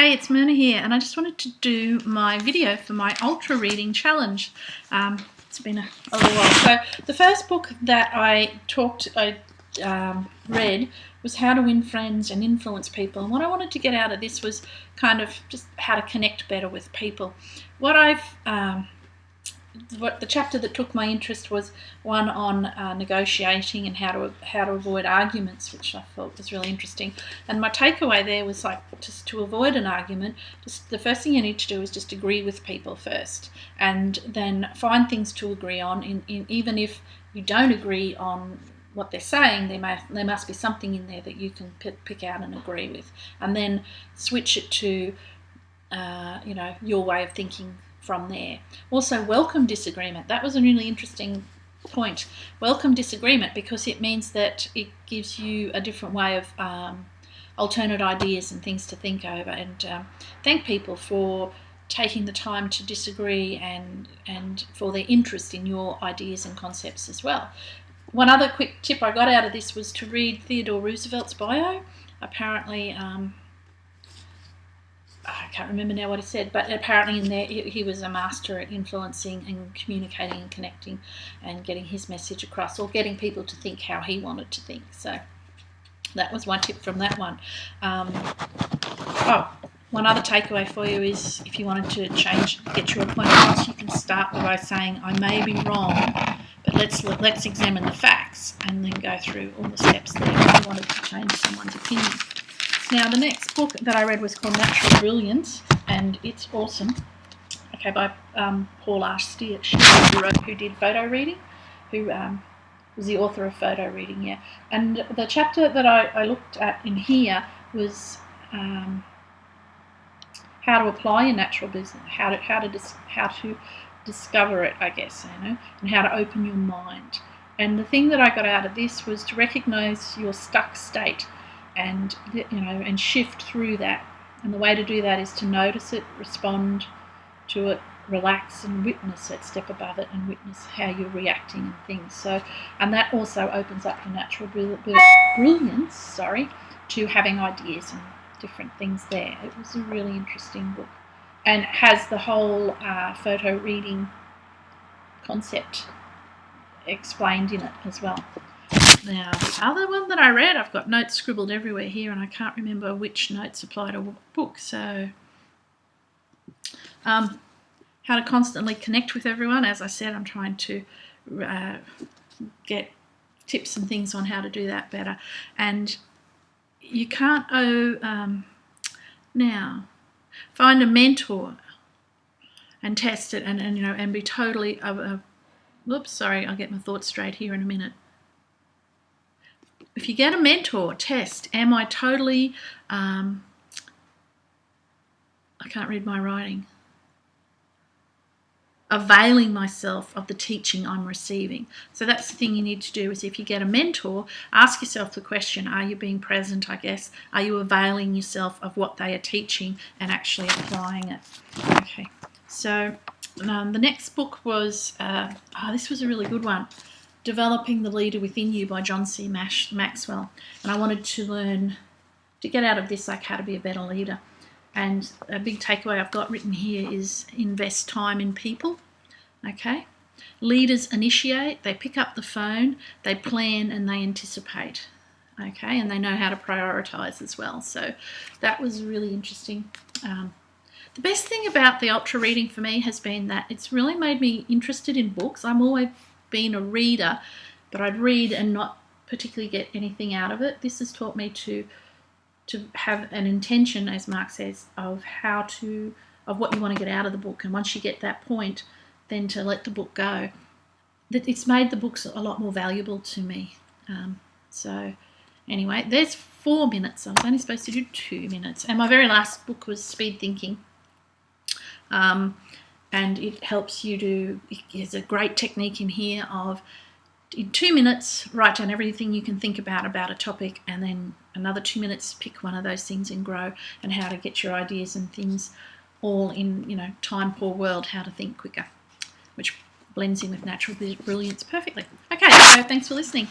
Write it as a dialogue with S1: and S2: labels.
S1: Hey, it's Myrna here, and I just wanted to do my video for my Ultra Reading Challenge. It's been a little while. So the first book that I read was How to Win Friends and Influence People. And what I wanted to get out of this was kind of just how to connect better with people. What the chapter that took my interest was one on negotiating and how to avoid arguments, which I thought was really interesting. And my takeaway there was like, just to avoid an argument, just the first thing you need to do is just agree with people first, and then find things to agree on. Even if you don't agree on what they're saying, there must be something in there that you can pick out and agree with, and then switch it to your way of thinking from there. Also, welcome disagreement. That was a really interesting point. Welcome disagreement, because it means that it gives you a different way of alternate ideas and things to think over, and thank people for taking the time to disagree and for their interest in your ideas and concepts as well. One other quick tip I got out of this was to read Theodore Roosevelt's bio. Apparently, I can't remember now what he said, but apparently in there he was a master at influencing and communicating and connecting and getting his message across, or getting people to think how he wanted to think. So that was one tip from that one. One other takeaway for you is, if you wanted to get your point across, you can start by saying, I may be wrong, but let's examine the facts, and then go through all the steps there if you wanted to change someone's opinion. Now, the next book that I read was called Natural Brilliance, and it's awesome. Okay, by Paul R. Steere, who did photo reading, who was the author of photo reading, yeah. And the chapter that I looked at in here was how to apply your natural business, how to discover it, I guess, and how to open your mind. And the thing that I got out of this was to recognise your stuck state, and shift through that. And the way to do that is to notice it, respond to it, relax, and witness it, step above it, and witness how you're reacting and things. So, and that also opens up your natural brilliance, to having ideas and different things there. It was a really interesting book, and has the whole photo reading concept explained in it as well. Now, the other one that I read, I've got notes scribbled everywhere here, and I can't remember which notes apply to what book. So, how to constantly connect with everyone. As I said, I'm trying to get tips and things on how to do that better. And you can't now find a mentor and test it, and be totally whoops, sorry, I'll get my thoughts straight here in a minute. If you get a mentor, test, am I totally, I can't read my writing, availing myself of the teaching I'm receiving. So that's the thing you need to do, is if you get a mentor, ask yourself the question, are you being present, I guess? Are you availing yourself of what they are teaching and actually applying it? Okay, so the next book was, this was a really good one, Developing the Leader Within You by John C. Maxwell. And I wanted to get out of this, like, how to be a better leader. And a big takeaway I've got written here is invest time in people. Okay? Leaders initiate, they pick up the phone, they plan, and they anticipate. Okay? And they know how to prioritise as well. So that was really interesting. The best thing about the Ultra Reading for me has been that it's really made me interested in books. I'm always been a reader, but I'd read and not particularly get anything out of it. This has taught me to have an intention, as Mark says, of what you want to get out of the book, and once you get that point, then to let the book go. That it's made the books a lot more valuable to me. So anyway, there's 4 minutes. I was only supposed to do 2 minutes, and my very last book was Speed Thinking. And it helps you there's a great technique in here of, in 2 minutes, write down everything you can think about a topic, and then another 2 minutes, pick one of those things and grow, and how to get your ideas and things all in, time poor world, how to think quicker, which blends in with natural brilliance perfectly. Okay, so thanks for listening.